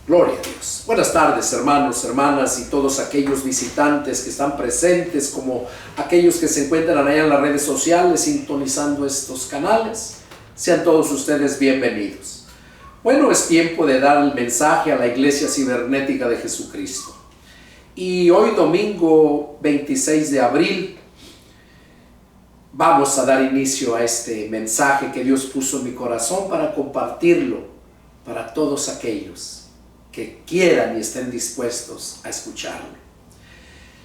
Gloria a Dios. Buenas tardes, hermanos, hermanas y todos aquellos visitantes que están presentes, como aquellos que se encuentran allá en las redes sociales sintonizando estos canales. Sean todos ustedes bienvenidos. Bueno, es tiempo de dar el mensaje a la Iglesia Cibernética de Jesucristo. Y hoy domingo 26 de abril vamos a dar inicio a este mensaje que Dios puso en mi corazón para compartirlo para todos aquellos que quieran y estén dispuestos a escucharlo.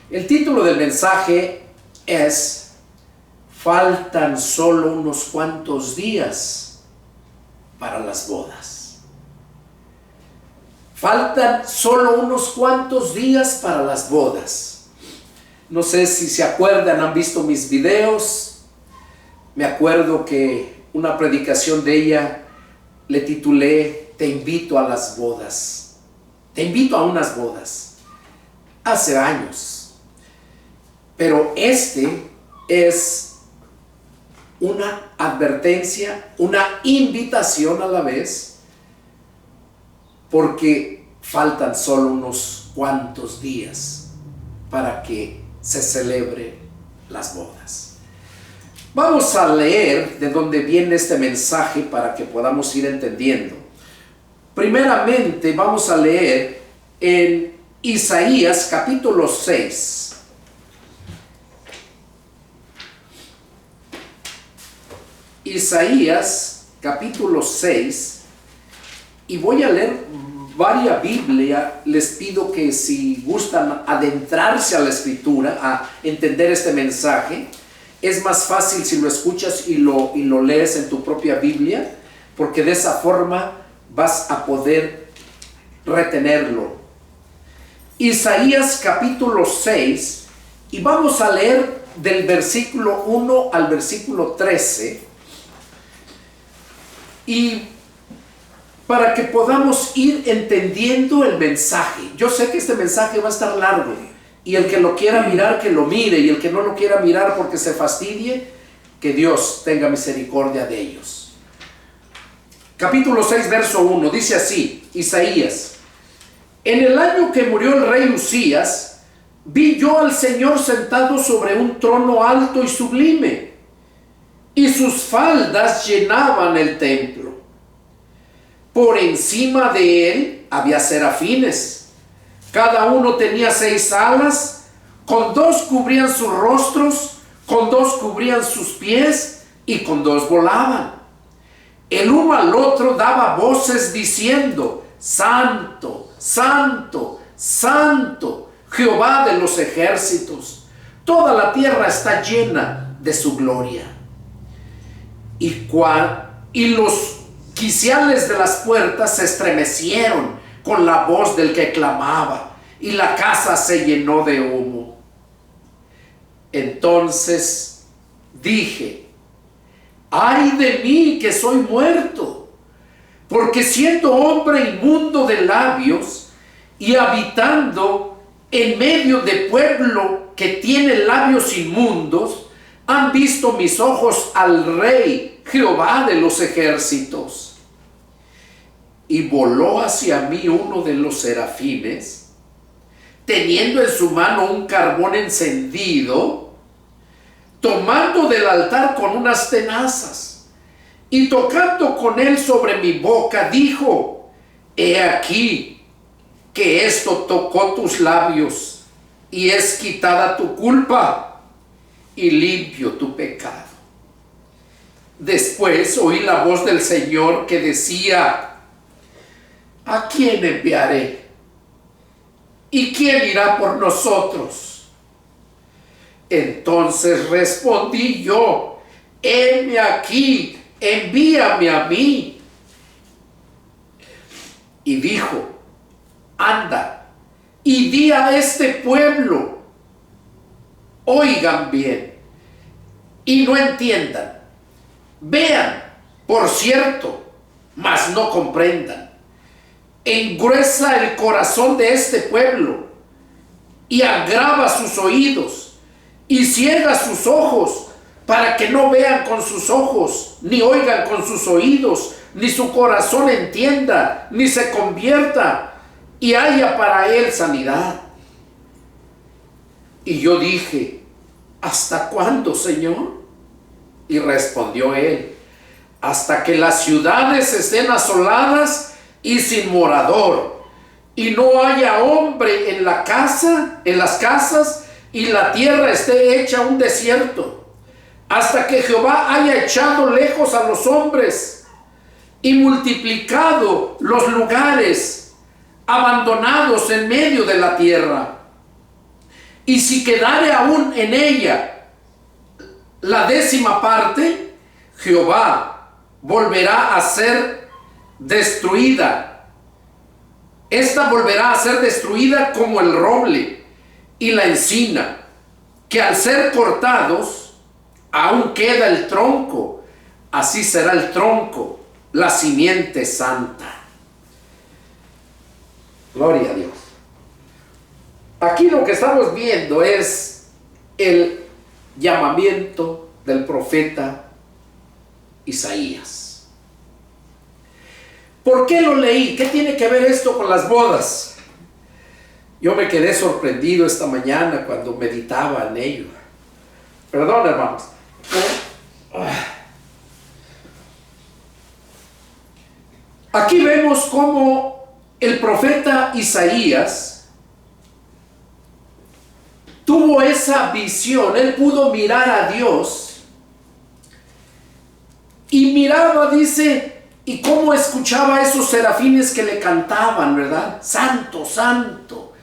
El título del mensaje es: faltan solo unos cuantos días para las bodas. Faltan solo unos cuantos días para las bodas. No sé si se acuerdan, han visto mis videos. Me acuerdo que una predicación de ella le titulé "Te invito a las bodas". Te invito a unas bodas. Hace años. Pero este es una advertencia, una invitación a la vez, porque faltan solo unos cuantos días para que se celebre las bodas. Vamos a leer de dónde viene este mensaje para que podamos ir entendiendo. Primeramente vamos a leer en Isaías capítulo 6. Isaías capítulo 6, y voy a leer varias Biblia. Les pido que si gustan adentrarse a la escritura, a entender este mensaje, es más fácil si lo escuchas y lo lees en tu propia Biblia, porque de esa forma vas a poder retenerlo. Isaías capítulo 6, y vamos a leer del versículo 1 al versículo 13, y para que podamos ir entendiendo el mensaje. Yo sé que este mensaje va a estar largo, y el que lo quiera mirar, que lo mire, y el que no lo quiera mirar porque se fastidie, que Dios tenga misericordia de ellos. Capítulo 6, verso 1, dice así, Isaías: en el año que murió el rey Usías, vi yo al Señor sentado sobre un trono alto y sublime, y sus faldas llenaban el templo. Por encima de él había serafines, cada uno tenía 6 alas, con 2 cubrían sus rostros, con 2 cubrían sus pies, y con 2 volaban. El uno al otro daba voces diciendo: Santo, Santo, Santo, Jehová de los ejércitos, toda la tierra está llena de su gloria. Y los quiciales de las puertas se estremecieron con la voz del que clamaba, y la casa se llenó de humo. Entonces dije: ¡ay de mí, que soy muerto! Porque siendo hombre inmundo de labios y habitando en medio de pueblo que tiene labios inmundos, han visto mis ojos al Rey, Jehová de los ejércitos. Y voló hacia mí uno de los serafines, teniendo en su mano un carbón encendido, tomando del altar con unas tenazas, y tocando con él sobre mi boca, dijo: he aquí que esto tocó tus labios, y es quitada tu culpa, y limpio tu pecado. Después oí la voz del Señor que decía: ¿a quién enviaré? ¿Y quién irá por nosotros? Entonces respondí yo: heme aquí, envíame a mí. Y dijo: anda y di a este pueblo, oigan bien y no entiendan, vean, por cierto, mas no comprendan. Engruesa el corazón de este pueblo y agrava sus oídos y ciega sus ojos, para que no vean con sus ojos, ni oigan con sus oídos, ni su corazón entienda, ni se convierta, y haya para él sanidad. Y yo dije: ¿hasta cuándo, Señor? Y respondió él: hasta que las ciudades estén asoladas y sin morador, y no haya hombre en la casa, en las casas, y la tierra esté hecha un desierto, hasta que Jehová haya echado lejos a los hombres y multiplicado los lugares abandonados en medio de la tierra. Y si quedare aún en ella la 10ª parte, Jehová volverá a ser destruida. Esta volverá a ser destruida como el roble y la encina, que al ser cortados aún queda el tronco. Así será el tronco, la simiente santa. Gloria a Dios. Aquí lo que estamos viendo es el llamamiento del profeta Isaías. ¿Por qué lo leí? ¿Qué tiene que ver esto con las bodas? Yo me quedé sorprendido esta mañana cuando meditaba en ello. Perdón, hermanos. Aquí vemos cómo el profeta Isaías tuvo esa visión. Él pudo mirar a Dios y miraba, dice, y cómo escuchaba a esos serafines que le cantaban, ¿verdad? Santo, santo,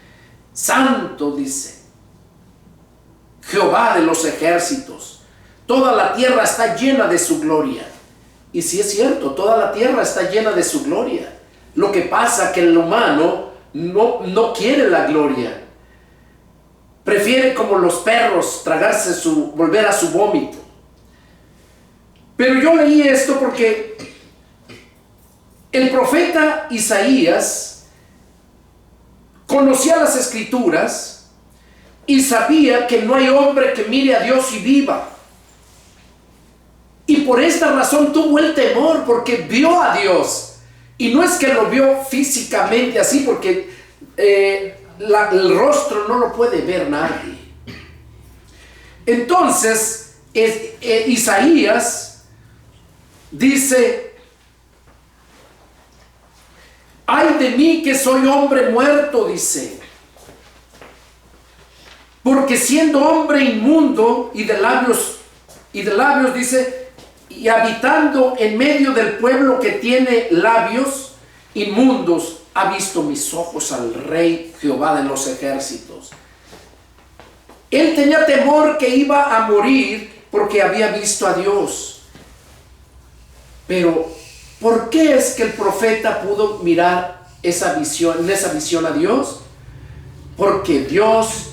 santo, dice Jehová de los ejércitos. Toda la tierra está llena de su gloria. Y sí es cierto, toda la tierra está llena de su gloria. Lo que pasa es que el humano no quiere la gloria. Prefiere, como los perros, volver a su vómito. Pero yo leí esto porque el profeta Isaías conocía las Escrituras y sabía que no hay hombre que mire a Dios y viva. Y por esta razón tuvo el temor, porque vio a Dios. Y no es que lo vio físicamente así, porque el rostro no lo puede ver nadie. Entonces, Isaías dice: ay de mí que soy hombre muerto, dice, porque siendo hombre inmundo y de labios, dice, y habitando en medio del pueblo que tiene labios inmundos, ha visto mis ojos al Rey Jehová de los ejércitos. Él tenía temor que iba a morir porque había visto a Dios. Pero ¿por qué es que el profeta pudo mirar en esa visión a Dios? Porque Dios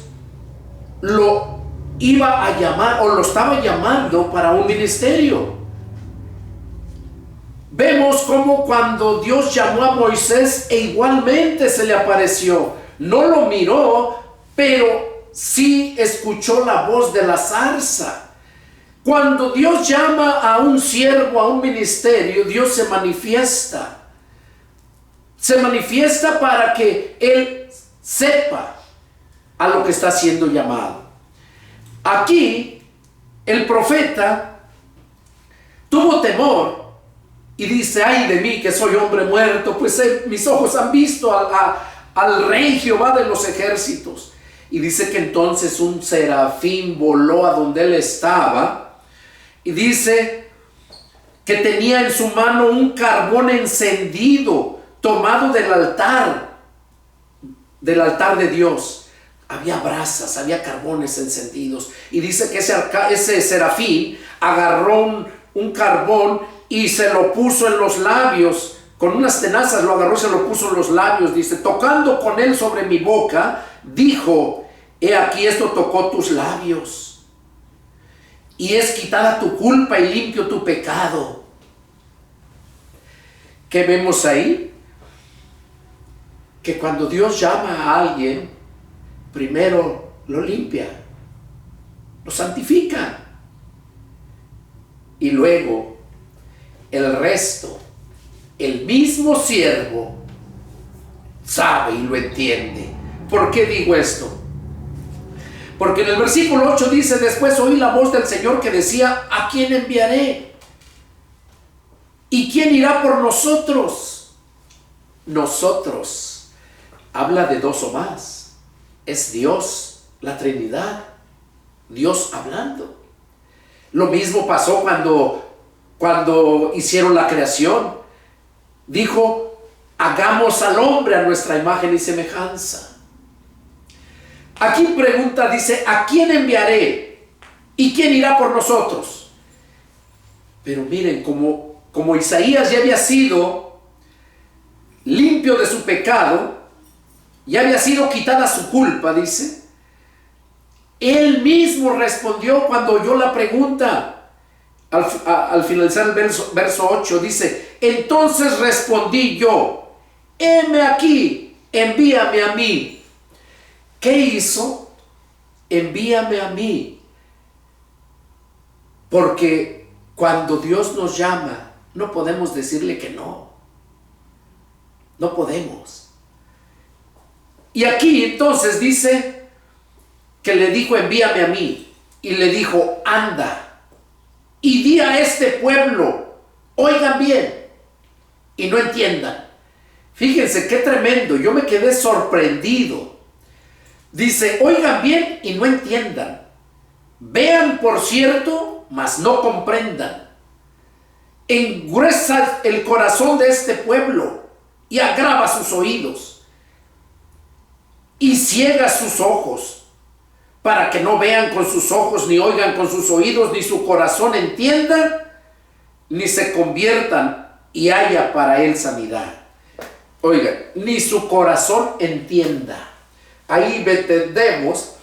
lo iba a llamar, o lo estaba llamando para un ministerio. Vemos como cuando Dios llamó a Moisés, e igualmente se le apareció. No lo miró, pero sí escuchó la voz de la zarza. Cuando Dios llama a un siervo, a un ministerio, Dios se manifiesta. Se manifiesta para que él sepa a lo que está siendo llamado. Aquí, el profeta tuvo temor y dice: ay de mí que soy hombre muerto, pues mis ojos han visto al Rey Jehová de los ejércitos. Y dice que entonces un serafín voló a donde él estaba, y dice que tenía en su mano un carbón encendido, tomado del altar de Dios. Había brasas, había carbones encendidos. Y dice que ese serafín agarró un carbón y se lo puso en los labios. Con unas tenazas lo agarró y se lo puso en los labios. Dice: tocando con él sobre mi boca, dijo: he aquí, esto tocó tus labios, y es quitada tu culpa y limpio tu pecado. ¿Qué vemos ahí? Que cuando Dios llama a alguien, primero lo limpia, lo santifica, y luego el resto, el mismo siervo, sabe y lo entiende. ¿Por qué digo esto? Porque en el versículo 8 dice: después oí la voz del Señor que decía: ¿a quién enviaré? ¿Y quién irá por nosotros? Nosotros habla de dos o más. Es Dios, la Trinidad, Dios hablando. Lo mismo pasó cuando hicieron la creación. Dijo: hagamos al hombre a nuestra imagen y semejanza. Aquí pregunta, dice: ¿a quién enviaré? ¿Y quién irá por nosotros? Pero miren, como Isaías ya había sido limpio de su pecado, ya había sido quitada su culpa, dice, él mismo respondió cuando oyó la pregunta. Al finalizar el verso 8 dice: entonces respondí yo: heme aquí, envíame a mí. ¿Qué hizo? Envíame a mí. Porque cuando Dios nos llama, no podemos decirle que no. No podemos. Y aquí entonces dice que le dijo: envíame a mí. Y le dijo: anda y di a este pueblo, oigan bien y no entiendan. Fíjense qué tremendo, yo me quedé sorprendido. Dice: oigan bien y no entiendan. Vean por cierto, mas no comprendan. Engruesa el corazón de este pueblo y agrava sus oídos y ciega sus ojos, para que no vean con sus ojos, ni oigan con sus oídos, ni su corazón entienda, ni se conviertan y haya para él sanidad. Oigan, ni su corazón entienda. Ahí entendemos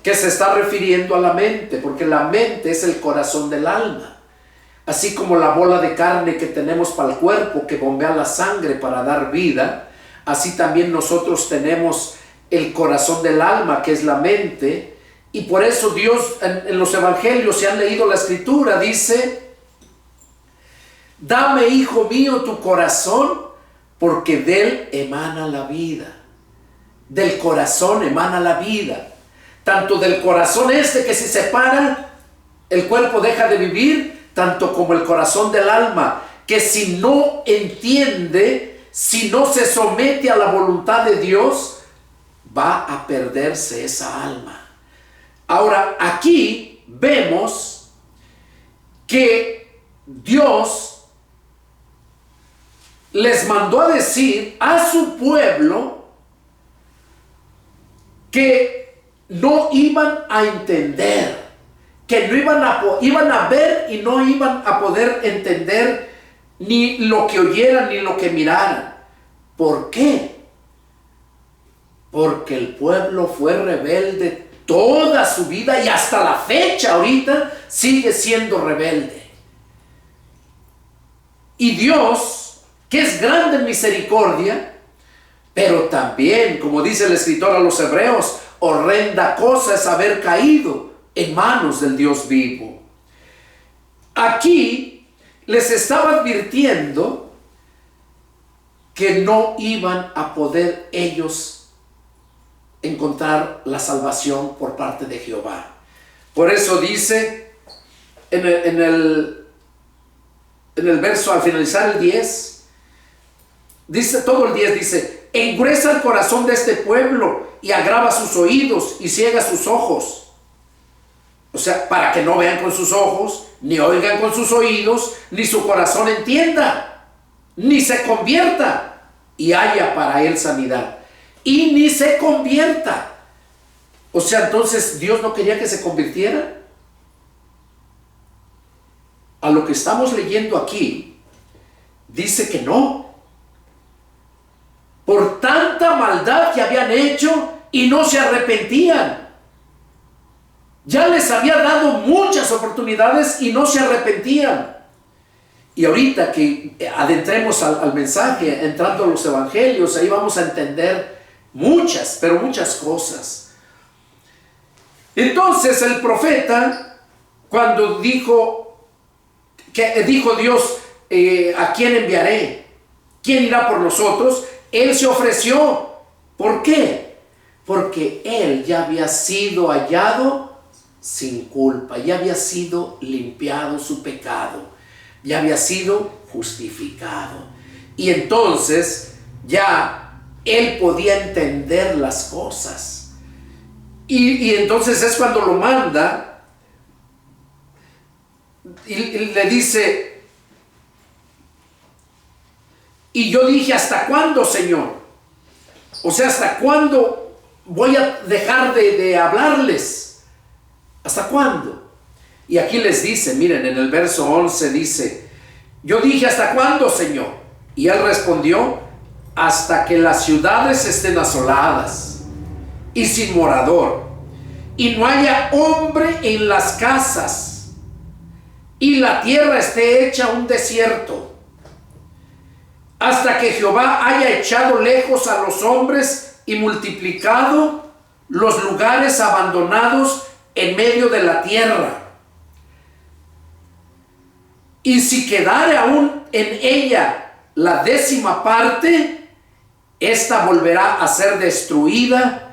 que se está refiriendo a la mente, porque la mente es el corazón del alma. Así como la bola de carne que tenemos para el cuerpo, que bombea la sangre para dar vida, así también nosotros tenemos el corazón del alma, que es la mente. Y por eso Dios en los evangelios, si han leído la escritura, dice: dame, hijo mío, tu corazón, porque de él emana la vida. Del corazón emana la vida. Tanto del corazón que si se separa, el cuerpo deja de vivir, tanto como el corazón del alma, que si no entiende, si no se somete a la voluntad de Dios, va a perderse esa alma. Ahora, aquí vemos que Dios les mandó a decir a su pueblo que no iban a entender, que no iban a ver y no iban a poder entender ni lo que oyeran ni lo que miraran. ¿Por qué? Porque el pueblo fue rebelde toda su vida y hasta la fecha ahorita sigue siendo rebelde. Y Dios, que es grande en misericordia, pero también, como dice el escritor a los Hebreos, horrenda cosa es haber caído en manos del Dios vivo. Aquí les estaba advirtiendo que no iban a poder ellos encontrar la salvación por parte de Jehová. Por eso dice en el verso, al finalizar el 10, dice, todo el 10 dice: engruesa el corazón de este pueblo y agrava sus oídos y ciega sus ojos. O sea, para que no vean con sus ojos, ni oigan con sus oídos, ni su corazón entienda, ni se convierta y haya para él sanidad. Y ni se convierta. O sea, entonces Dios no quería que se convirtiera. A lo que estamos leyendo aquí, dice que no. Por tanta maldad que habían hecho y no se arrepentían. Ya les había dado muchas oportunidades y no se arrepentían. Y ahorita que adentremos al mensaje, entrando a los evangelios, ahí vamos a entender muchas, pero muchas cosas. Entonces el profeta, cuando dijo Dios: ¿a quién enviaré? ¿Quién irá por nosotros? Él se ofreció. ¿Por qué? Porque él ya había sido hallado sin culpa, ya había sido limpiado su pecado, ya había sido justificado. Y entonces ya él podía entender las cosas. Y entonces es cuando lo manda y le dice, y yo dije, ¿hasta cuándo, Señor? O sea, ¿hasta cuándo voy a dejar de hablarles? ¿Hasta cuándo? Y aquí les dice, miren, en el verso 11 dice, yo dije, ¿hasta cuándo, Señor? Y él respondió, hasta que las ciudades estén asoladas y sin morador, y no haya hombre en las casas, y la tierra esté hecha un desierto, hasta que Jehová haya echado lejos a los hombres y multiplicado los lugares abandonados en medio de la tierra. Y si quedare aún en ella la 10ª parte, esta volverá a ser destruida,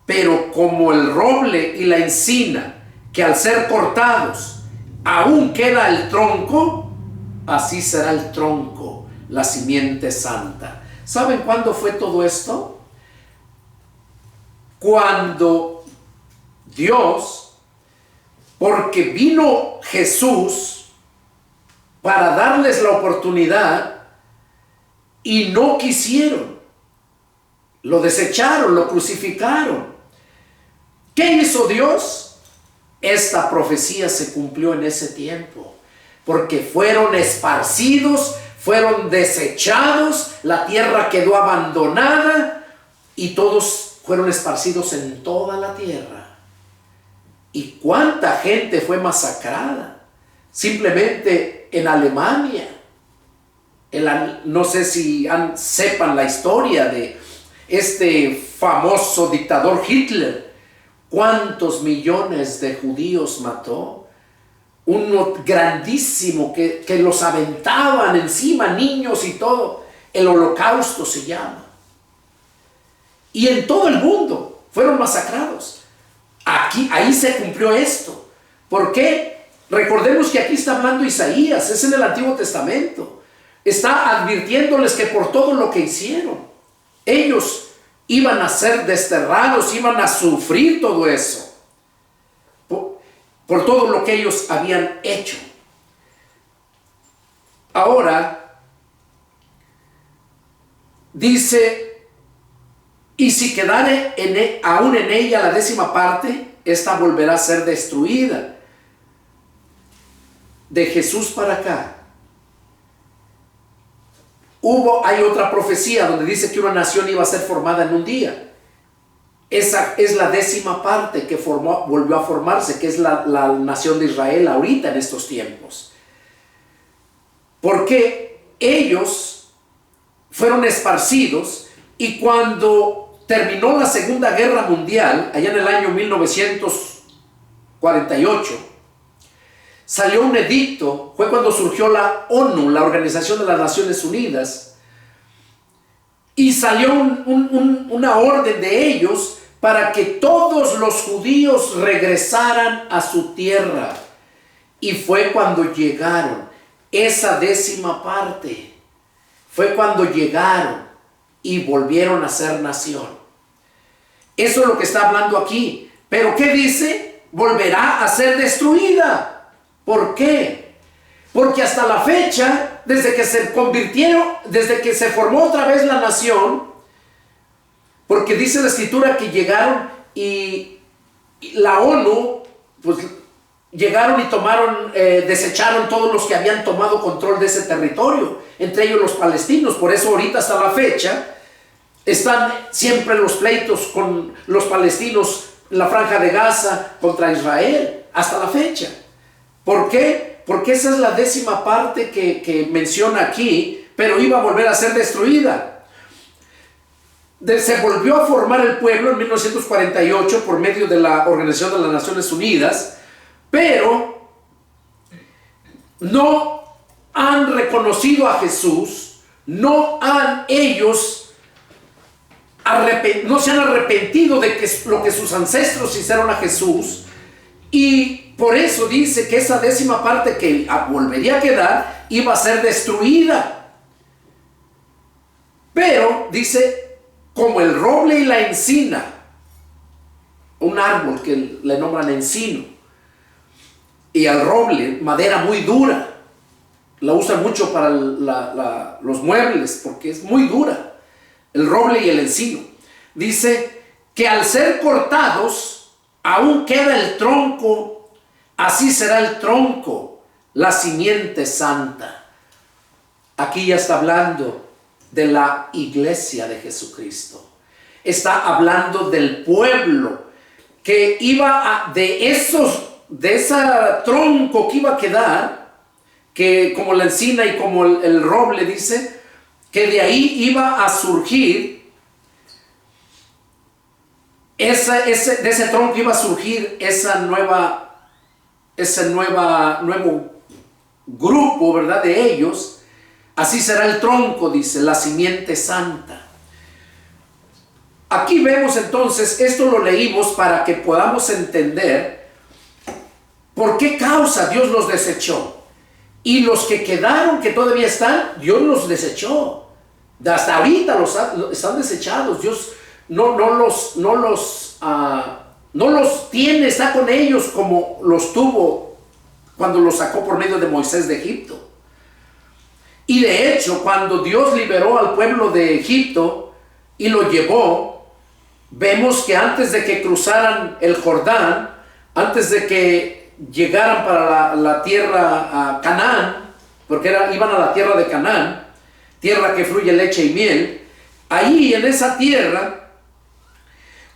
pero como el roble y la encina, que al ser cortados aún queda el tronco, así será el tronco, la simiente santa. ¿Saben cuándo fue todo esto? Cuando Dios, porque vino Jesús para darles la oportunidad y no quisieron, lo desecharon, lo crucificaron. ¿Qué hizo Dios? Esta profecía se cumplió en ese tiempo, porque fueron esparcidos, fueron desechados, la tierra quedó abandonada y todos fueron esparcidos en toda la tierra. ¿Y cuánta gente fue masacrada? Simplemente en Alemania. No sé si sepan la historia de este famoso dictador Hitler. ¿Cuántos millones de judíos mató? Uno grandísimo que los aventaban encima, niños y todo. El Holocausto se llama. Y en todo el mundo fueron masacrados. Ahí se cumplió esto. ¿Por qué? Recordemos que aquí está hablando Isaías, es en el Antiguo Testamento. Está advirtiéndoles que por todo lo que hicieron, ellos iban a ser desterrados, iban a sufrir todo eso. Por todo lo que ellos habían hecho. Ahora, dice, y si quedare aún en ella la 10ª parte, esta volverá a ser destruida. De Jesús para acá, hay otra profecía donde dice que una nación iba a ser formada en un día. Esa es la 10ª parte que volvió a formarse, que es la nación de Israel ahorita en estos tiempos. Porque ellos fueron esparcidos y cuando terminó la Segunda Guerra Mundial, allá en el año 1948, salió un edicto, fue cuando surgió la ONU, la Organización de las Naciones Unidas, y salió una orden de ellos para que todos los judíos regresaran a su tierra. Y fue cuando llegaron, esa 10ª parte, fue cuando llegaron y volvieron a ser nación. Eso es lo que está hablando aquí. ¿Pero qué dice? Volverá a ser destruida. ¿Por qué? Porque hasta la fecha, desde que se convirtieron, desde que se formó otra vez la nación, porque dice la Escritura que llegaron y la ONU, pues llegaron y desecharon todos los que habían tomado control de ese territorio, entre ellos los palestinos. Por eso ahorita hasta la fecha están siempre los pleitos con los palestinos, la Franja de Gaza contra Israel, hasta la fecha. ¿Por qué? Porque esa es la 10ª parte que menciona aquí, pero iba a volver a ser destruida. Se volvió a formar el pueblo en 1948 por medio de la Organización de las Naciones Unidas, pero no han reconocido a Jesús, no han ellos no se han arrepentido de lo que sus ancestros hicieron a Jesús, y por eso dice que esa 10ª parte que volvería a quedar iba a ser destruida. Pero dice, como el roble y la encina, un árbol que le nombran encino, y al roble, madera muy dura, la usan mucho para los muebles porque es muy dura, el roble y el encino. Dice que al ser cortados aún queda el tronco, así será el tronco, la simiente santa. Aquí ya está hablando de la iglesia de Jesucristo. Está hablando del pueblo que iba de ese tronco que iba a quedar, que como la encina y como el roble, dice que de ahí iba a surgir de ese tronco iba a surgir ese nuevo grupo, ¿verdad? De ellos. Así será el tronco, dice, la simiente santa. Aquí vemos entonces, esto lo leímos para que podamos entender por qué causa Dios los desechó. Y los que quedaron, que todavía están, Dios los desechó. Hasta ahorita están desechados. Dios no los tiene, está con ellos como los tuvo cuando los sacó por medio de Moisés de Egipto. Y de hecho, cuando Dios liberó al pueblo de Egipto y lo llevó, vemos que antes de que cruzaran el Jordán, antes de que llegaran para la tierra Canaán, porque iban a la tierra de Canaán, tierra que fluye leche y miel, ahí en esa tierra,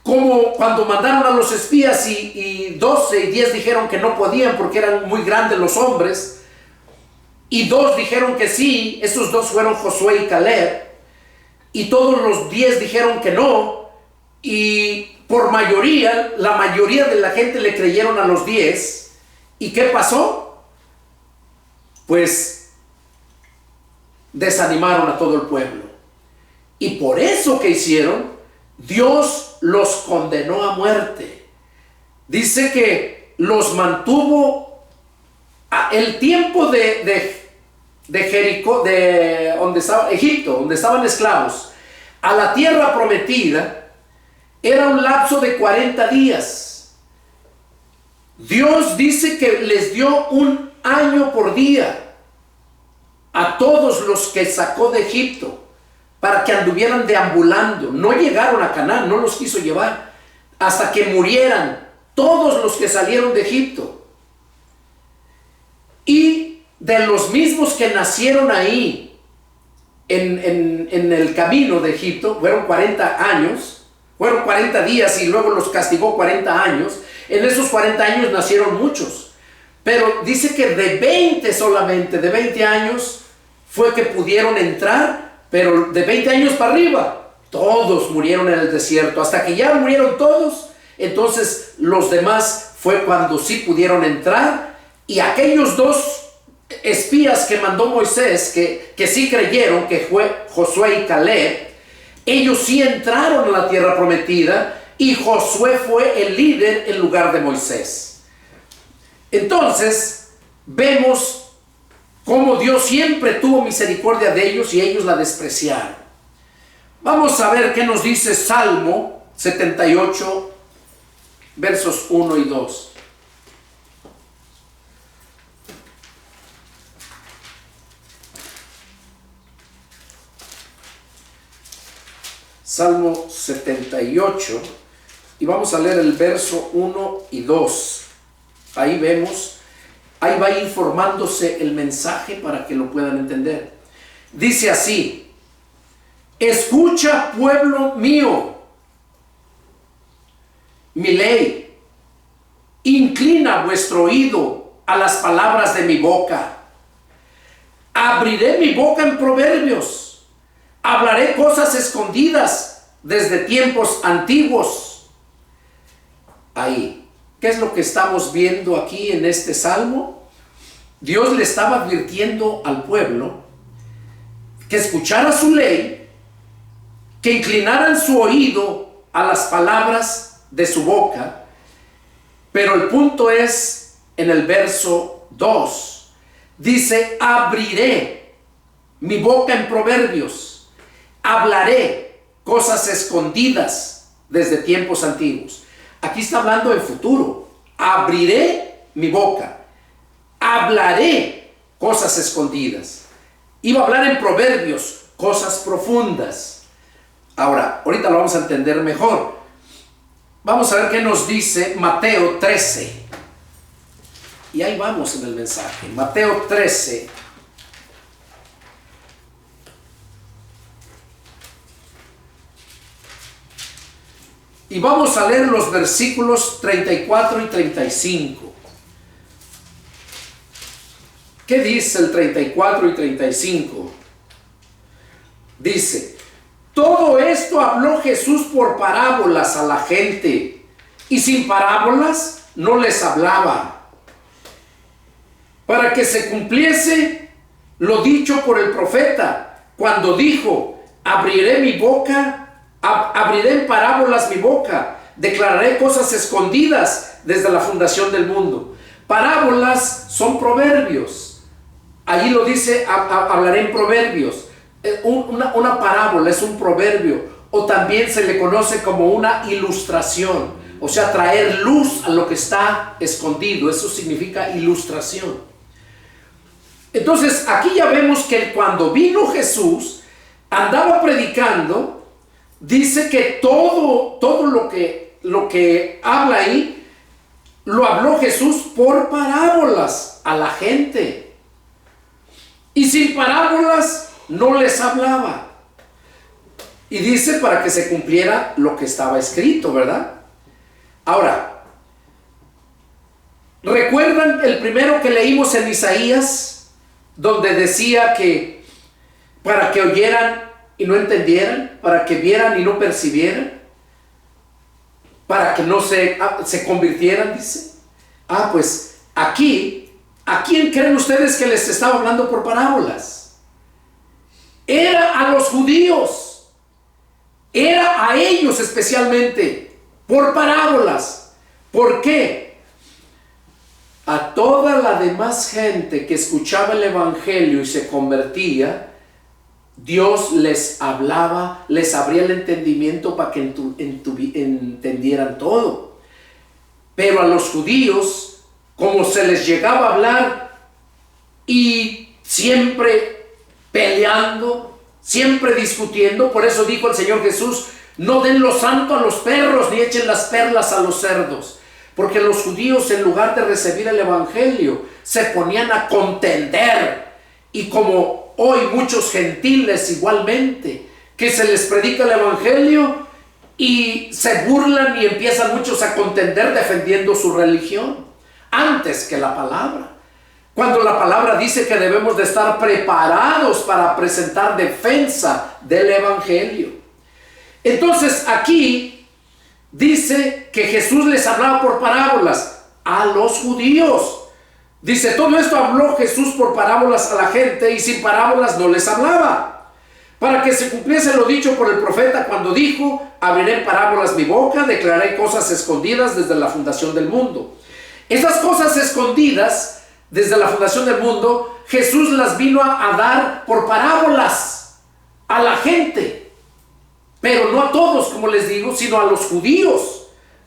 como cuando mandaron a los espías y 12 y 10 dijeron que no podían porque eran muy grandes los hombres, y 2 dijeron que sí, esos 2 fueron Josué y Caleb, y todos los 10 dijeron que no, y por mayoría, la mayoría de la gente le creyeron a los 10. ¿Y qué pasó? Pues desanimaron a todo el pueblo. Y por eso que hicieron, Dios los condenó a muerte. Dice que los mantuvo el tiempo de Jericó, de donde estaba Egipto, donde estaban esclavos, a la tierra prometida, era un lapso de 40 días. Dios dice que les dio 1 año por día a todos los que sacó de Egipto para que anduvieran deambulando. No llegaron a Canaán, no los quiso llevar hasta que murieran todos los que salieron de Egipto. Y de los mismos que nacieron ahí en el camino de Egipto, fueron 40 años, fueron 40 días y luego los castigó 40 años. En esos 40 años nacieron muchos, pero dice que de 20 solamente, de 20 años fue que pudieron entrar, pero de 20 años para arriba, todos murieron en el desierto. Hasta que ya murieron todos, entonces los demás fue cuando sí pudieron entrar, y aquellos 2 espías que mandó Moisés, que sí creyeron, que fue Josué y Caleb, ellos sí entraron a la tierra prometida, y Josué fue el líder en lugar de Moisés. Entonces vemos cómo Dios siempre tuvo misericordia de ellos y ellos la despreciaron. Vamos a ver qué nos dice Salmo 78, versos 1 y 2. Salmo 78, y vamos a leer el verso 1 y 2. Ahí vemos, ahí va informándose el mensaje para que lo puedan entender. Dice así: escucha, pueblo mío, mi ley, inclina vuestro oído a las palabras de mi boca. Abriré mi boca en proverbios, hablaré cosas escondidas desde tiempos antiguos. Ahí, ¿qué es lo que estamos viendo aquí en este salmo? Dios le estaba advirtiendo al pueblo que escuchara su ley, que inclinaran su oído a las palabras de su boca. Pero el punto es en el verso 2. Dice: abriré mi boca en proverbios, hablaré cosas escondidas desde tiempos antiguos. Aquí está hablando en futuro. Abriré mi boca, hablaré cosas escondidas. Iba a hablar en proverbios, cosas profundas. Ahora, ahorita lo vamos a entender mejor. Vamos a ver qué nos dice Mateo 13. Y ahí vamos en el mensaje. Mateo 13. Y vamos a leer los versículos 34 y 35. ¿Qué dice el 34 y 35? Dice: todo esto habló Jesús por parábolas a la gente, y sin parábolas no les hablaba, para que se cumpliese lo dicho por el profeta, cuando dijo: abriré mi boca, abriré en parábolas mi boca, declararé cosas escondidas desde la fundación del mundo. Parábolas son proverbios. Allí lo dice: hablaré en proverbios. Una parábola es un proverbio, o también se le conoce como una ilustración, o sea, traer luz a lo que está escondido. Eso significa ilustración. Entonces aquí ya vemos que cuando vino Jesús, andaba predicando. Dice que todo lo que habla ahí, lo habló Jesús por parábolas a la gente, y sin parábolas no les hablaba. Y dice para que se cumpliera lo que estaba escrito, ¿verdad? Ahora, ¿recuerdan el primero que leímos en Isaías, donde decía que para que oyeran y no entendieran, para que vieran y no percibieran, para que no se convirtieran? Dice. Pues aquí, ¿a quién creen ustedes que les estaba hablando por parábolas? Era a los judíos, era a ellos especialmente, por parábolas. ¿Por qué? A toda la demás gente que escuchaba el evangelio y se convertía, Dios les hablaba, les abría el entendimiento para que entendieran todo. Pero a los judíos, como se les llegaba a hablar, y siempre peleando, siempre discutiendo, por eso dijo el Señor Jesús: no den lo santo a los perros, ni echen las perlas a los cerdos. Porque los judíos, en lugar de recibir el evangelio, se ponían a contender. Y como hoy muchos gentiles igualmente, que se les predica el evangelio y se burlan y empiezan muchos a contender defendiendo su religión antes que la palabra, cuando la palabra dice que debemos de estar preparados para presentar defensa del evangelio. Entonces aquí dice que Jesús les hablaba por parábolas a los judíos. Dice: todo esto habló Jesús por parábolas a la gente, y sin parábolas no les hablaba, para que se cumpliese lo dicho por el profeta, cuando dijo: abriré en parábolas mi boca, declararé cosas escondidas desde la fundación del mundo. Esas cosas escondidas desde la fundación del mundo, Jesús las vino a dar por parábolas a la gente, pero no a todos, como les digo, sino a los judíos.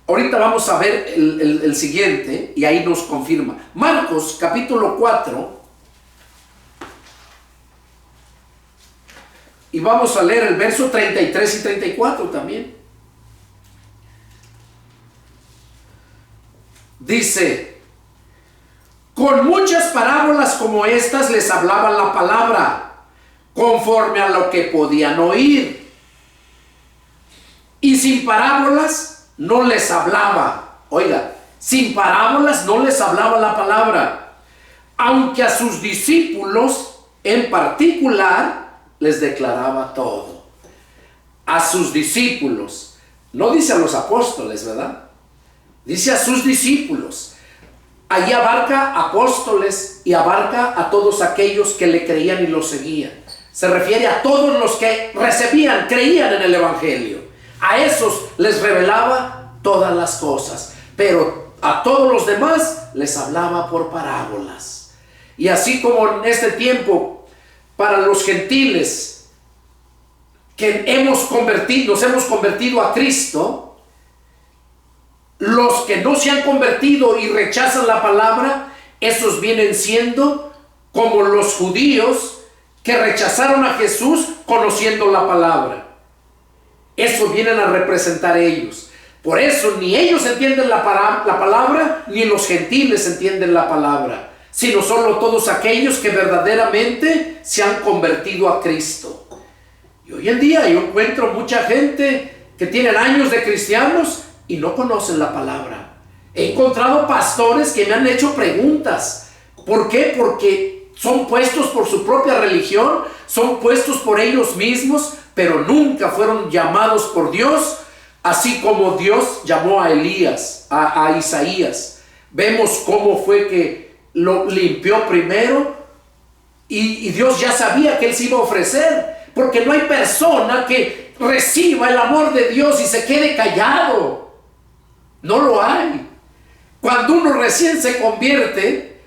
Ahorita vamos a ver el siguiente, y ahí nos confirma. Marcos capítulo 4. Y vamos a leer el verso 33 y 34 también. Dice: con muchas parábolas como estas les hablaba la palabra, conforme a lo que podían oír. Y sin parábolas no les hablaba. Oiga, sin parábolas no les hablaba la palabra, aunque a sus discípulos en particular les declaraba todo. A sus discípulos, no dice a los apóstoles, ¿verdad? Dice a sus discípulos. Allí abarca apóstoles y abarca a todos aquellos que le creían y lo seguían. se refiere a todos los que recibían, creían en el Evangelio. A esos les revelaba todas las cosas, pero a todos los demás les hablaba por parábolas. Y así como en este tiempo, para los gentiles que nos hemos convertido a Cristo, los que no se han convertido y rechazan la palabra, esos vienen siendo como los judíos que rechazaron a Jesús conociendo la palabra. Eso vienen a representar ellos. Por eso ni ellos entienden la palabra, ni los gentiles entienden la palabra, sino solo todos aquellos que verdaderamente se han convertido a Cristo. Y hoy en día yo encuentro mucha gente que tienen años de cristianos y no conocen la palabra. He encontrado pastores que me han hecho preguntas. ¿Por qué? Porque son puestos por su propia religión, son puestos por ellos mismos, pero nunca fueron llamados por Dios, así como Dios llamó a Elías, a Isaías. Vemos cómo fue que lo limpió primero y Dios ya sabía que él se iba a ofrecer, porque no hay persona que reciba el amor de Dios y se quede callado. No lo hay. Cuando uno recién se convierte,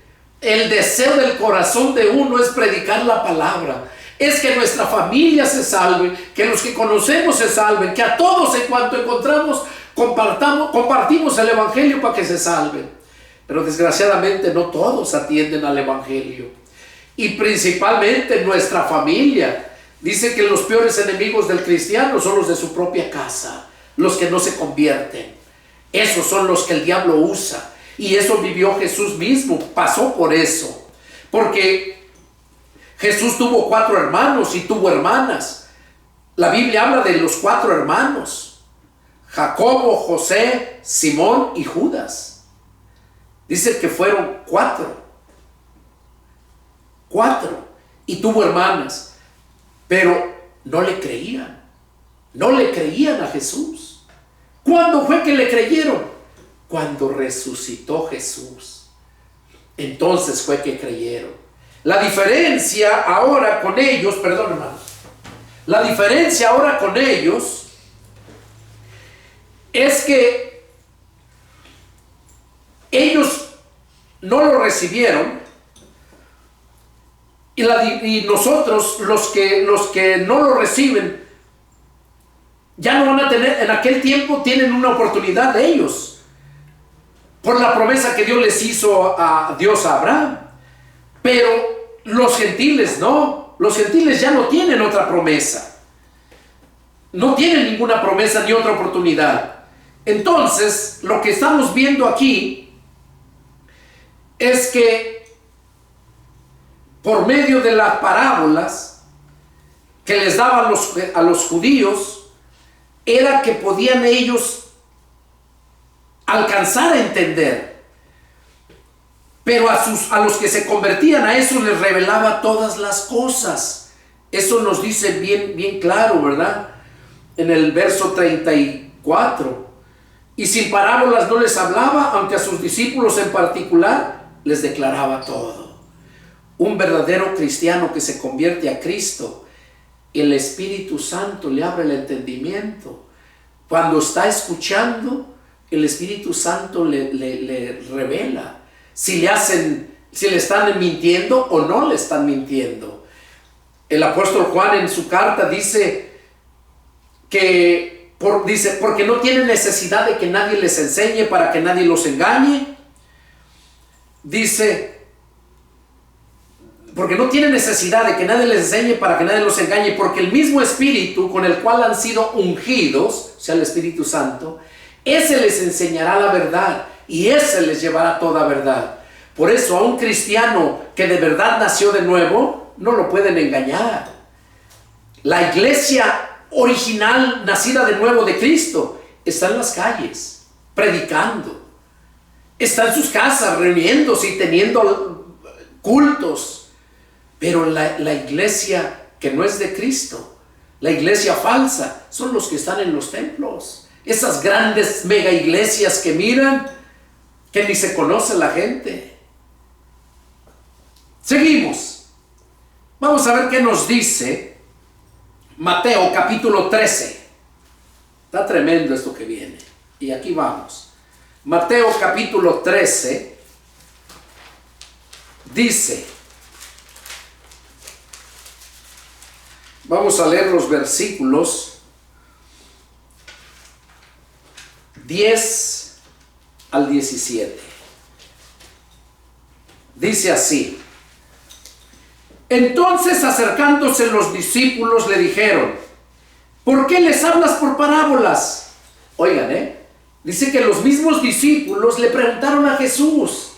el deseo del corazón de uno es predicar la palabra. Es que nuestra familia se salve, que los que conocemos se salven, que a todos en cuanto encontramos compartimos el Evangelio para que se salven. Pero desgraciadamente no todos atienden al Evangelio. Y principalmente nuestra familia. Dice que los peores enemigos del cristiano son los de su propia casa, los que no se convierten. Esos son los que el diablo usa. Y eso vivió Jesús mismo, pasó por eso. Porque Jesús tuvo 4 hermanos y tuvo hermanas. La Biblia habla de los 4 hermanos: Jacobo, José, Simón y Judas. Dice que fueron 4. Y tuvo hermanas. Pero no le creían. No le creían a Jesús. ¿Cuándo fue que le creyeron? Cuando resucitó Jesús. Entonces fue que creyeron. La diferencia ahora con ellos, perdón hermano, la diferencia ahora con ellos es que ellos no lo recibieron y nosotros los que no lo reciben ya no van a tener, en aquel tiempo tienen una oportunidad de ellos por la promesa que Dios les hizo a Abraham. Pero los gentiles no. Los gentiles ya no tienen otra promesa. No tienen ninguna promesa ni otra oportunidad. Entonces, lo que estamos viendo aquí es que por medio de las parábolas que les daban a los judíos, era que podían ellos alcanzar a entender. Pero a los que se convertían a eso les revelaba todas las cosas. Eso nos dice bien claro, ¿verdad? En el verso 34. Y sin parábolas no les hablaba, aunque a sus discípulos en particular les declaraba todo. Un verdadero cristiano que se convierte a Cristo, el Espíritu Santo le abre el entendimiento. Cuando está escuchando, el Espíritu Santo le revela si le están mintiendo o no le están mintiendo. El apóstol Juan en su carta dice porque no tienen necesidad de que nadie les enseñe para que nadie los engañe. Dice, porque no tienen necesidad de que nadie les enseñe para que nadie los engañe, porque el mismo Espíritu con el cual han sido ungidos, o sea el Espíritu Santo, ese les enseñará la verdad y ese les llevará toda verdad. Por eso a un cristiano que de verdad nació de nuevo, no lo pueden engañar. La iglesia original, nacida de nuevo de Cristo, está en las calles, predicando. Está en sus casas, reuniéndose y teniendo cultos. Pero la iglesia que no es de Cristo, la iglesia falsa, son los que están en los templos. Esas grandes mega iglesias que miran, que ni se conoce la gente. Seguimos. Vamos a ver qué nos dice Mateo capítulo 13. Está tremendo esto que viene. Y aquí vamos. Mateo capítulo 13 dice, vamos a leer los versículos 10 al 17. Dice así: entonces, acercándose los discípulos, le dijeron: ¿por qué les hablas por parábolas? Oigan, dice que los mismos discípulos le preguntaron a Jesús: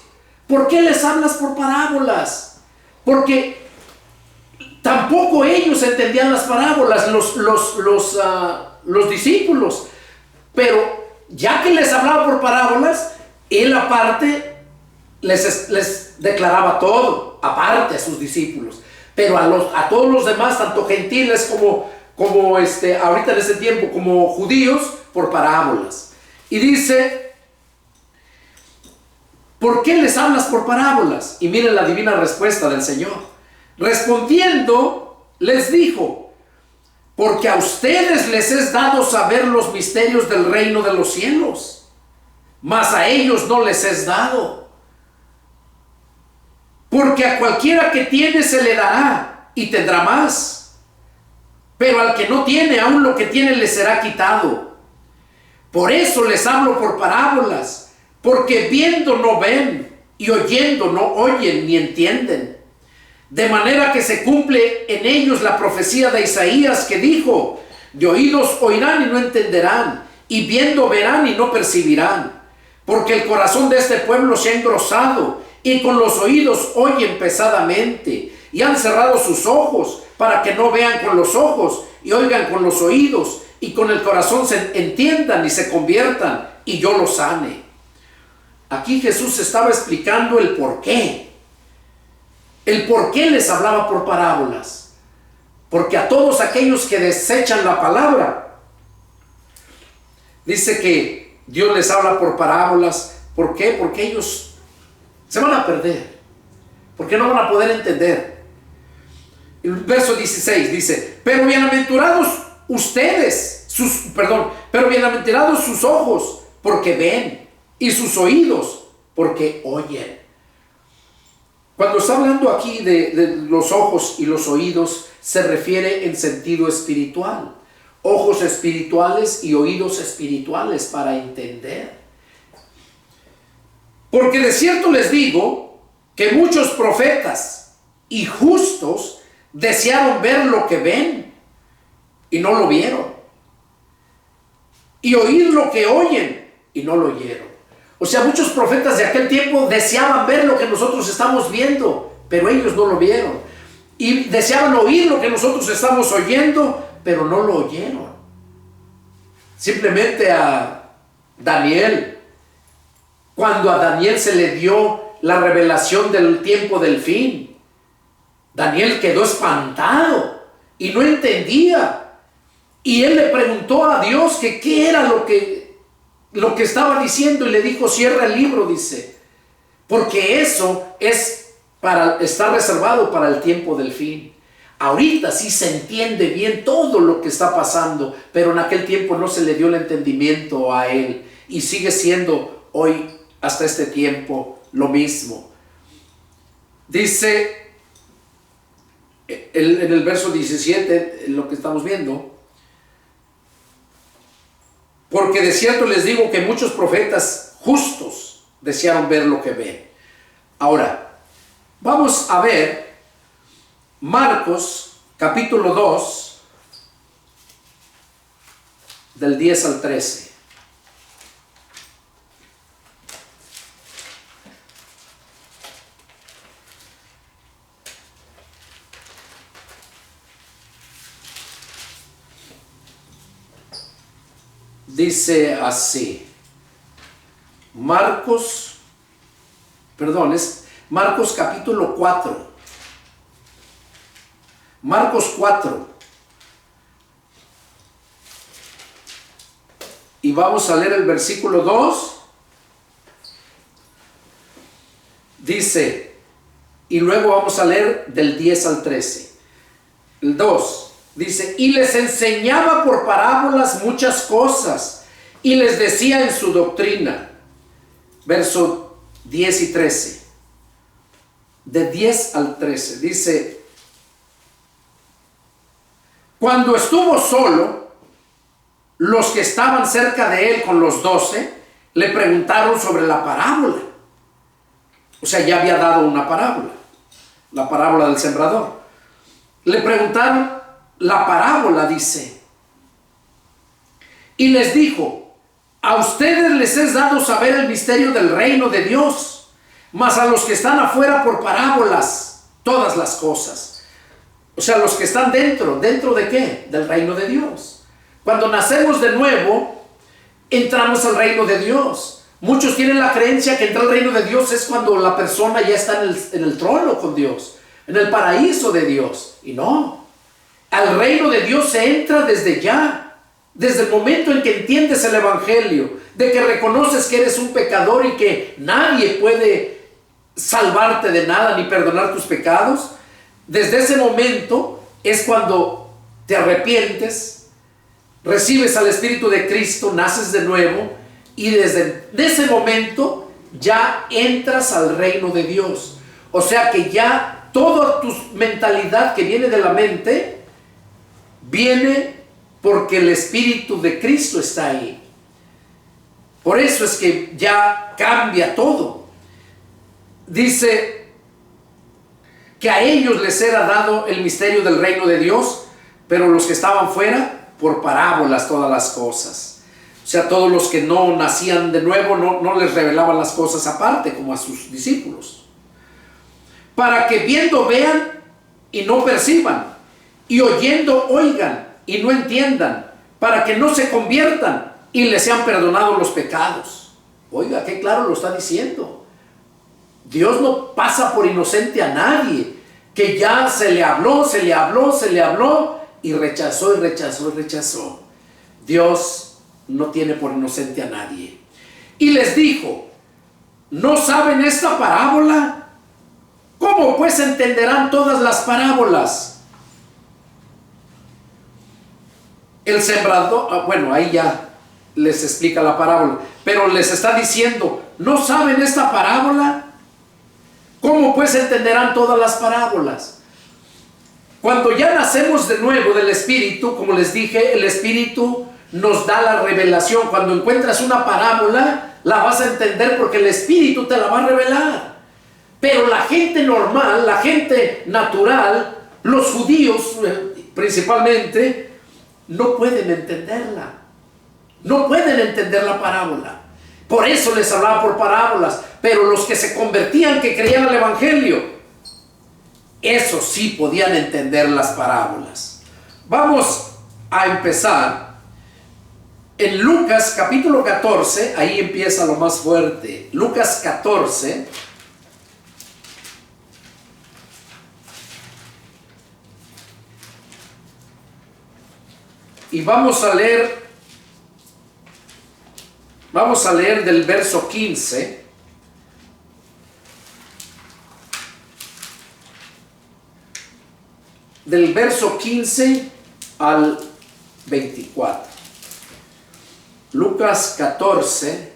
¿por qué les hablas por parábolas? Porque tampoco ellos entendían las parábolas, los discípulos. Pero ya que les hablaba por parábolas, él aparte les declaraba todo, aparte a sus discípulos. Pero a todos los demás, tanto gentiles como ahorita en ese tiempo, como judíos, por parábolas. Y dice: ¿por qué les hablas por parábolas? Y miren la divina respuesta del Señor. Respondiendo, les dijo: porque a ustedes les es dado saber los misterios del reino de los cielos, mas a ellos no les es dado. Porque a cualquiera que tiene se le dará y tendrá más, pero al que no tiene, aún lo que tiene le será quitado. Por eso les hablo por parábolas, porque viendo no ven, y oyendo no oyen ni entienden. De manera que se cumple en ellos la profecía de Isaías, que dijo: de oídos oirán y no entenderán, y viendo verán y no percibirán. Porque el corazón de este pueblo se ha engrosado, y con los oídos oyen pesadamente, y han cerrado sus ojos, para que no vean con los ojos, y oigan con los oídos, y con el corazón se entiendan y se conviertan, y yo los sane. Aquí Jesús estaba explicando el por qué. El por qué les hablaba por parábolas. Porque a todos aquellos que desechan la palabra, dice que Dios les habla por parábolas. ¿Por qué? Porque ellos se van a perder, porque no van a poder entender. El verso 16 dice: pero bienaventurados pero bienaventurados sus ojos, porque ven, y sus oídos, porque oyen. Cuando está hablando aquí de los ojos y los oídos, se refiere en sentido espiritual. Ojos espirituales y oídos espirituales para entender. Porque de cierto les digo que muchos profetas y justos desearon ver lo que ven y no lo vieron, y oír lo que oyen y no lo oyeron. O sea, muchos profetas de aquel tiempo deseaban ver lo que nosotros estamos viendo, pero ellos no lo vieron. Y deseaban oír lo que nosotros estamos oyendo, pero no lo oyeron. Simplemente a Daniel, cuando a Daniel se le dio la revelación del tiempo del fin, Daniel quedó espantado y no entendía. Y él le preguntó a Dios que qué era lo que estaba diciendo, y le dijo: cierra el libro, dice, porque eso está reservado para el tiempo del fin. Ahorita sí se entiende bien todo lo que está pasando, pero en aquel tiempo no se le dio el entendimiento a él, y sigue siendo hoy, hasta este tiempo, lo mismo. Dice en el verso 17, lo que estamos viendo: porque de cierto les digo que muchos profetas justos desearon ver lo que ven. Ahora, vamos a ver Marcos capítulo 2, del 10 al 13. Dice así, Marcos capítulo 4. Marcos 4. Y vamos a leer el versículo 2. Dice, y luego vamos a leer del 10 al 13. el 2, dice, y les enseñaba por parábolas muchas cosas, y les decía en su doctrina, verso 10 y 13, de 10 al 13, dice, cuando estuvo solo, los que estaban cerca de él con los 12, le preguntaron sobre la parábola. O sea, ya había dado una parábola, la parábola del sembrador. Le preguntaron la parábola, dice, y les dijo, a ustedes les es dado saber el misterio del reino de Dios, mas a los que están afuera por parábolas, todas las cosas. O sea, los que están dentro ¿de qué? Del reino de Dios. Cuando nacemos de nuevo, entramos al reino de Dios. Muchos tienen la creencia que entrar al reino de Dios es cuando la persona ya está en el trono con Dios, en el paraíso de Dios. Y no, al reino de Dios se entra desde ya, desde el momento en que entiendes el evangelio, de que reconoces que eres un pecador y que nadie puede salvarte de nada ni perdonar tus pecados. Desde ese momento es cuando te arrepientes, recibes al Espíritu de Cristo, naces de nuevo, y desde ese momento ya entras al reino de Dios. O sea que ya toda tu mentalidad que viene de la mente viene porque el Espíritu de Cristo está ahí. Por eso es que ya cambia todo. Dice que a ellos les era dado el misterio del reino de Dios, pero los que estaban fuera, por parábolas todas las cosas. O sea, todos los que no nacían de nuevo no les revelaban las cosas aparte, como a sus discípulos. Para que viendo vean y no perciban, y oyendo oigan y no entiendan, para que no se conviertan y les sean perdonados los pecados. Oiga, qué claro lo está diciendo. Dios no pasa por inocente a nadie, que ya se le habló y rechazó y rechazó y rechazó. Dios no tiene por inocente a nadie. Y les dijo, ¿no saben esta parábola? ¿Cómo pues entenderán todas las parábolas? El sembrador, bueno, ahí ya les explica la parábola, pero les está diciendo, ¿no saben esta parábola? ¿Cómo pues entenderán todas las parábolas? Cuando ya nacemos de nuevo del Espíritu, como les dije, el Espíritu nos da la revelación. Cuando encuentras una parábola, la vas a entender porque el Espíritu te la va a revelar. Pero la gente normal, la gente natural, los judíos principalmente, no pueden entenderla. No pueden entender la parábola. Por eso les hablaba por parábolas. Pero los que se convertían, que creían al Evangelio, esos sí podían entender las parábolas. Vamos a empezar en Lucas capítulo 14, ahí empieza lo más fuerte. Lucas 14. Y vamos a leer del verso 15. Del verso 15 al 24. Lucas 14,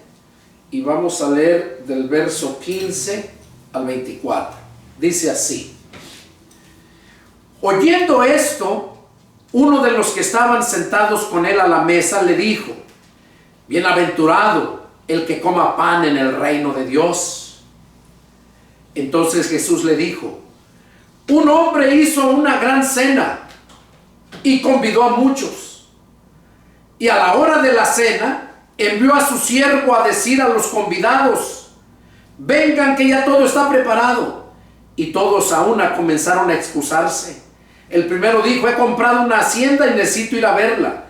y vamos a leer del verso 15 al 24. Dice así: oyendo esto, uno de los que estaban sentados con él a la mesa le dijo: bienaventurado el que coma pan en el reino de Dios. Entonces Jesús le dijo: un hombre hizo una gran cena y convidó a muchos. Y a la hora de la cena envió a su siervo a decir a los convidados: vengan, que ya todo está preparado. Y todos a una comenzaron a excusarse. El primero dijo: he comprado una hacienda y necesito ir a verla.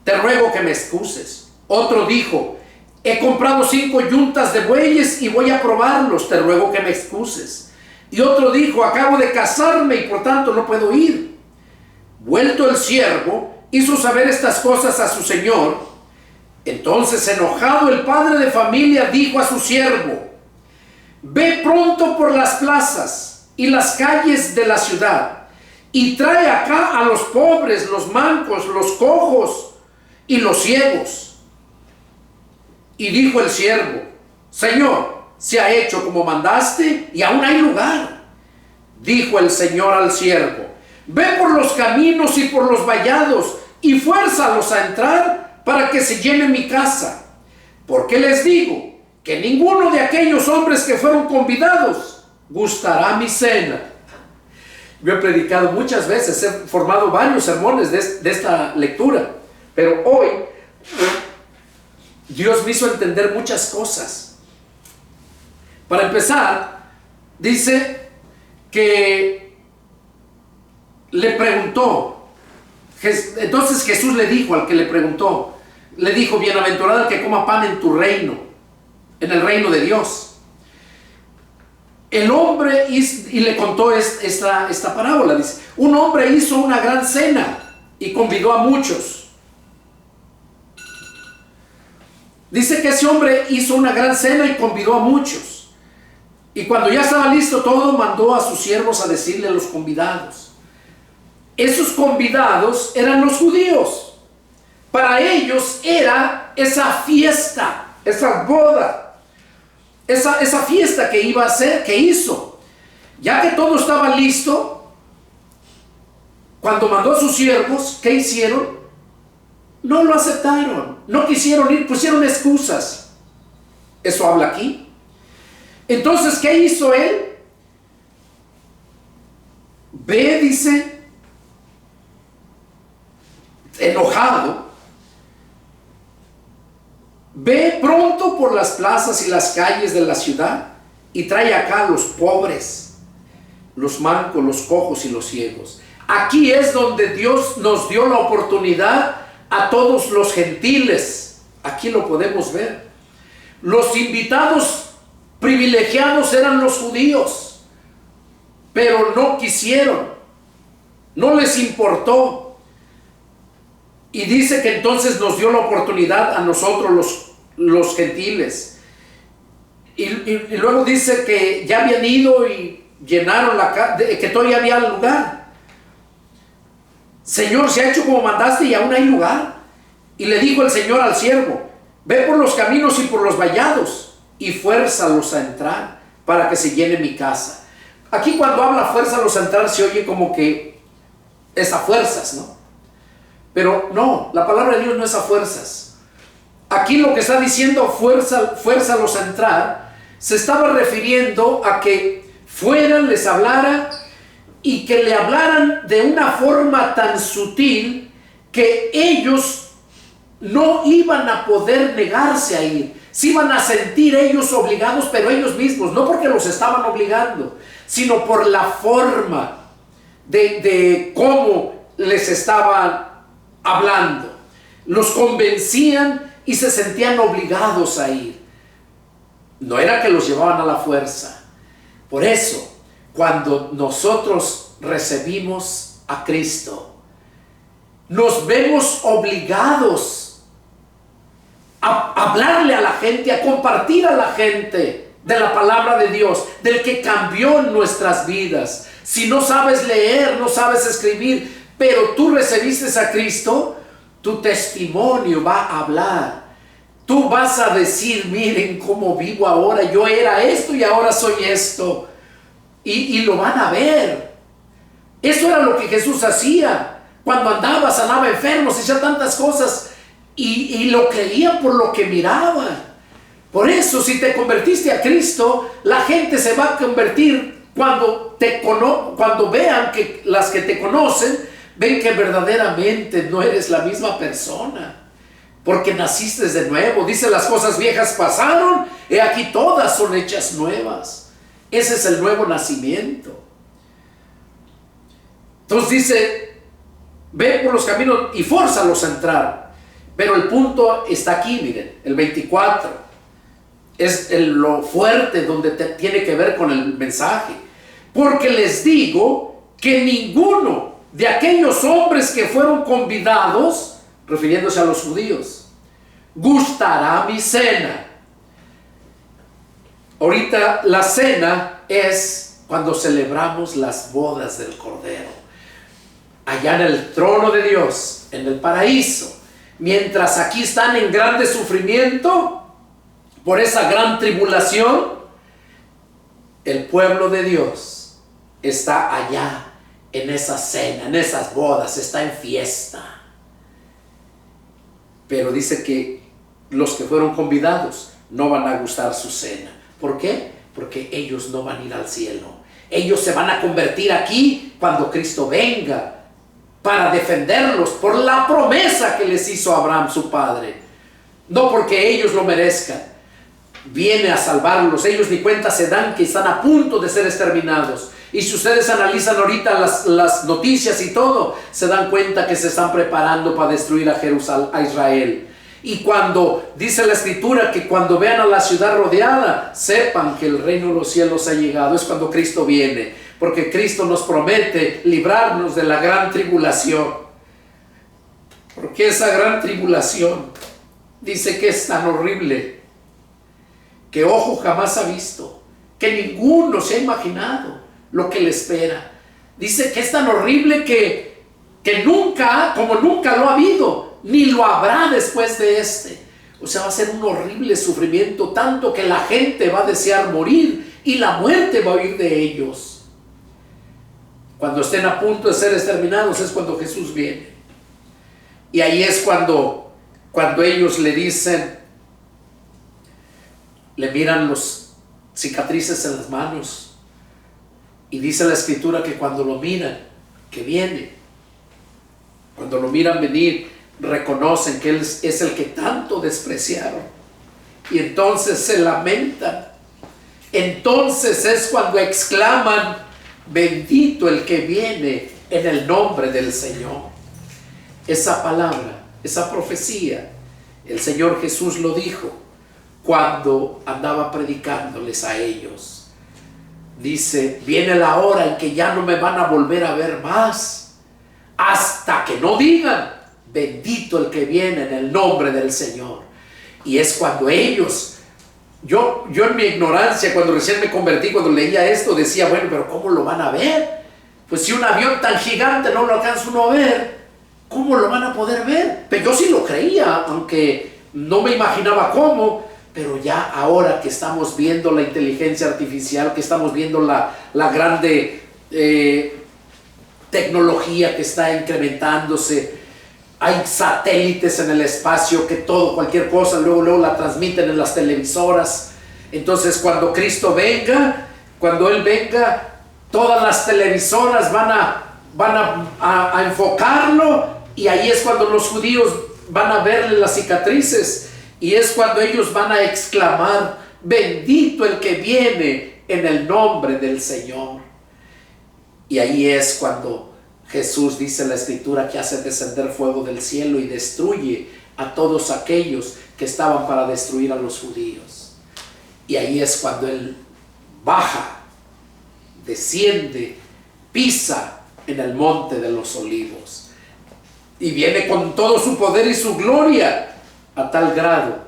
Te ruego que me excuses. Otro dijo: he comprado 5 yuntas de bueyes y voy a probarlos. Te ruego que me excuses. Y otro dijo: acabo de casarme y por tanto no puedo ir. Vuelto el siervo, hizo saber estas cosas a su señor. Entonces, enojado, el padre de familia dijo a su siervo: ve pronto por las plazas y las calles de la ciudad y trae acá a los pobres, los mancos, los cojos y los ciegos. Y dijo el siervo: Señor, se ha hecho como mandaste y aún hay lugar. Dijo el Señor al siervo: ve por los caminos y por los vallados y fuérzalos a entrar para que se llene mi casa. Porque les digo que ninguno de aquellos hombres que fueron convidados gustará mi cena. Yo he predicado muchas veces, he formado varios sermones de esta lectura, pero hoy Dios me hizo entender muchas cosas. Para empezar, dice que le preguntó. Entonces Jesús le dijo al que le preguntó, le dijo: bienaventurado el que coma pan en tu reino, en el reino de Dios. El hombre y le contó esta parábola. Dice: un hombre hizo una gran cena y convidó a muchos. Dice que ese hombre hizo una gran cena y convidó a muchos. Y cuando ya estaba listo todo, mandó a sus siervos a decirle a los convidados. Esos convidados eran los judíos. Para ellos era esa fiesta, esa boda, esa fiesta que iba a hacer, que hizo. Ya que todo estaba listo, cuando mandó a sus siervos, ¿qué hicieron? No lo aceptaron, no quisieron ir, pusieron excusas. Eso habla aquí. Entonces, ¿qué hizo él? Ve, dice, enojado, ve pronto por las plazas y las calles de la ciudad y trae acá a los pobres, los mancos, los cojos y los ciegos. Aquí es donde Dios nos dio la oportunidad a todos los gentiles. Aquí lo podemos ver. Los invitados privilegiados eran los judíos, pero no quisieron, no les importó. Y dice que entonces nos dio la oportunidad a nosotros los gentiles. Y luego dice que ya habían ido y llenaron la casa, que todavía había lugar. Señor, se ha hecho como mandaste y aún hay lugar. Y le dijo el Señor al siervo: ve por los caminos y por los vallados y fuérzalos a entrar para que se llene mi casa. Aquí cuando habla fuérzalos a entrar se oye como que es a fuerzas, ¿no? Pero no, la palabra de Dios no es a fuerzas. Aquí lo que está diciendo fuérzalos a entrar, se estaba refiriendo a que fueran, les hablara, y que le hablaran de una forma tan sutil que ellos no iban a poder negarse a ir. Se iban a sentir ellos obligados, pero ellos mismos, no porque los estaban obligando, sino por la forma de cómo les estaban hablando. Los convencían y se sentían obligados a ir. No era que los llevaban a la fuerza. Por eso, cuando nosotros recibimos a Cristo, nos vemos obligados a hablarle a la gente, a compartir a la gente de la palabra de Dios, del que cambió nuestras vidas. Si no sabes leer, no sabes escribir, pero tú recibiste a Cristo, tu testimonio va a hablar. Tú vas a decir: miren cómo vivo ahora, yo era esto y ahora soy esto. Y lo van a ver. Eso era lo que Jesús hacía. Cuando andaba, sanaba enfermos, hacía tantas cosas. Y lo creían por lo que miraban. Por eso, si te convertiste a Cristo, la gente se va a convertir cuando vean que las que te conocen, ven que verdaderamente no eres la misma persona. Porque naciste de nuevo. Dice: las cosas viejas pasaron, he aquí todas son hechas nuevas. Ese es el nuevo nacimiento. Entonces dice: ve por los caminos y fórzalos a entrar. Pero el punto está aquí, miren, el 24. Es lo fuerte donde tiene que ver con el mensaje. Porque les digo que ninguno de aquellos hombres que fueron convidados, refiriéndose a los judíos, gustará mi cena. Ahorita la cena es cuando celebramos las bodas del Cordero. allá en el trono de Dios, en el paraíso. Mientras aquí están en grande sufrimiento por esa gran tribulación, el pueblo de Dios está allá en esa cena, en esas bodas, está en fiesta. Pero dice que los que fueron convidados no van a gustar su cena. ¿Por qué? Porque ellos no van a ir al cielo. Ellos se van a convertir aquí cuando Cristo venga para defenderlos por la promesa que les hizo Abraham su padre. No porque ellos lo merezcan. Viene a salvarlos. Ellos ni cuenta se dan que están a punto de ser exterminados. Y si ustedes analizan ahorita las noticias y todo, se dan cuenta que se están preparando para destruir a Jerusalén, a Israel. Y cuando dice la escritura que cuando vean a la ciudad rodeada, sepan que el reino de los cielos ha llegado. Es cuando Cristo viene, porque Cristo nos promete librarnos de la gran tribulación. Porque esa gran tribulación dice que es tan horrible que ojo jamás ha visto, que ninguno se ha imaginado lo que le espera. Dice que es tan horrible que nunca, como nunca lo ha habido, ni lo habrá después de este. O sea, va a ser un horrible sufrimiento, tanto que la gente va a desear morir y la muerte va a huir de ellos. Cuando estén a punto de ser exterminados es cuando Jesús viene. Y ahí es cuando ellos le dicen, le miran los cicatrices en las manos. Y dice la escritura que cuando lo miran, que viene, cuando lo miran venir, reconocen que Él es el que tanto despreciaron. Y entonces se lamentan. Entonces es cuando exclaman, bendito el que viene en el nombre del Señor. Esa palabra, esa profecía, el Señor Jesús lo dijo cuando andaba predicándoles a ellos. Dice, viene la hora en que ya no me van a volver a ver más, hasta que no digan, bendito el que viene en el nombre del Señor. Y es cuando ellos, yo en mi ignorancia, cuando recién me convertí, cuando leía esto, decía, bueno, pero ¿cómo lo van a ver? Pues si un avión tan gigante no lo alcanza uno a ver, ¿cómo lo van a poder ver? Pero yo sí lo creía, aunque no me imaginaba cómo. Pero ya ahora que estamos viendo la inteligencia artificial, que estamos viendo la grande tecnología que está incrementándose, hay satélites en el espacio que todo, cualquier cosa, luego la transmiten en las televisoras. Entonces cuando Cristo venga, cuando Él venga, todas las televisoras van a enfocarlo, y ahí es cuando los judíos van a verle las cicatrices. Y es cuando ellos van a exclamar, bendito el que viene en el nombre del Señor. Y ahí es cuando Jesús, dice la escritura, que hace descender fuego del cielo y destruye a todos aquellos que estaban para destruir a los judíos. Y ahí es cuando Él baja, desciende, pisa en el monte de los olivos. Y viene con todo su poder y su gloria, a tal grado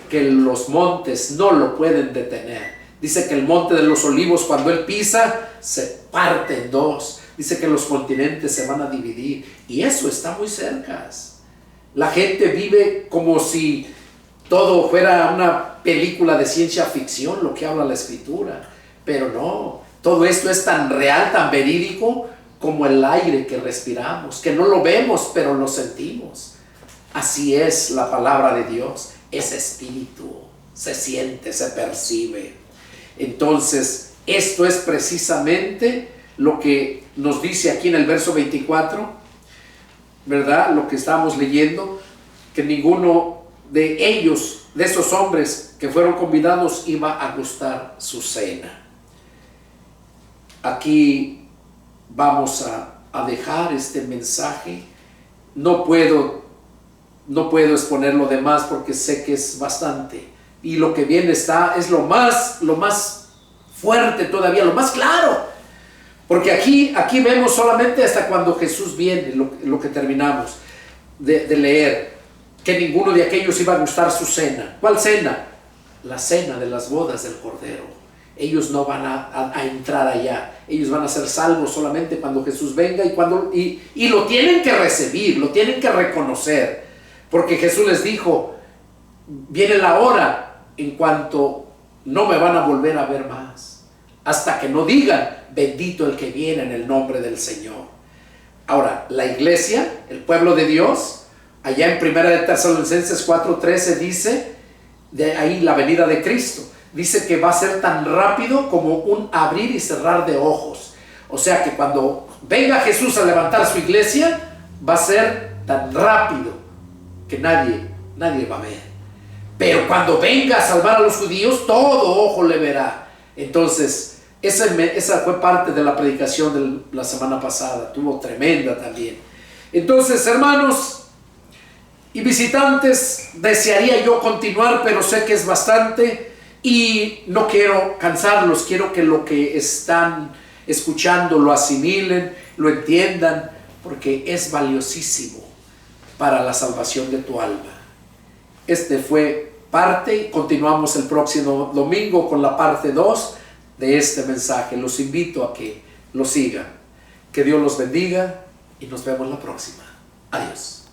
que los montes no lo pueden detener. Dice que el monte de los olivos, cuando Él pisa, se parte en dos. Dice que los continentes se van a dividir. Y eso está muy cerca. La gente vive como si todo fuera una película de ciencia ficción, lo que habla la escritura. Pero no, todo esto es tan real, tan verídico como el aire que respiramos, que no lo vemos, pero lo sentimos. Así es la palabra de Dios, es espíritu, se siente, se percibe. Entonces, esto es precisamente lo que nos dice aquí en el verso 24, ¿verdad? Lo que estamos leyendo, que ninguno de ellos, de esos hombres que fueron convidados, iba a gustar su cena. Aquí vamos a dejar este mensaje. No puedo exponer lo demás porque sé que es bastante, y lo que viene es lo más fuerte todavía, lo más claro, porque aquí vemos solamente hasta cuando Jesús viene, lo que terminamos de leer, que ninguno de aquellos iba a gustar su cena. ¿Cuál cena? La cena de las bodas del Cordero. Ellos no van a entrar allá. ellos van a ser salvos solamente cuando Jesús venga y lo tienen que recibir, lo tienen que reconocer, porque Jesús les dijo, viene la hora en cuanto no me van a volver a ver más, hasta que no digan, bendito el que viene en el nombre del Señor. Ahora, la iglesia, el pueblo de Dios, allá en 1 de Tesalonicenses 4:13 dice, de ahí la venida de Cristo, dice que va a ser tan rápido como un abrir y cerrar de ojos. O sea que cuando venga Jesús a levantar su iglesia, va a ser tan rápido que nadie va a ver. Pero cuando venga a salvar a los judíos, todo ojo le verá. Entonces, esa fue parte de la predicación de la semana pasada, tuvo tremenda también. Entonces, hermanos y visitantes, desearía yo continuar, pero sé que es bastante y no quiero cansarlos. Quiero que lo que están escuchando lo asimilen, lo entiendan, porque es valiosísimo para la salvación de tu alma. Este fue parte y continuamos el próximo domingo con la parte 2 de este mensaje. Los invito a que lo sigan. Que Dios los bendiga y nos vemos la próxima. Adiós.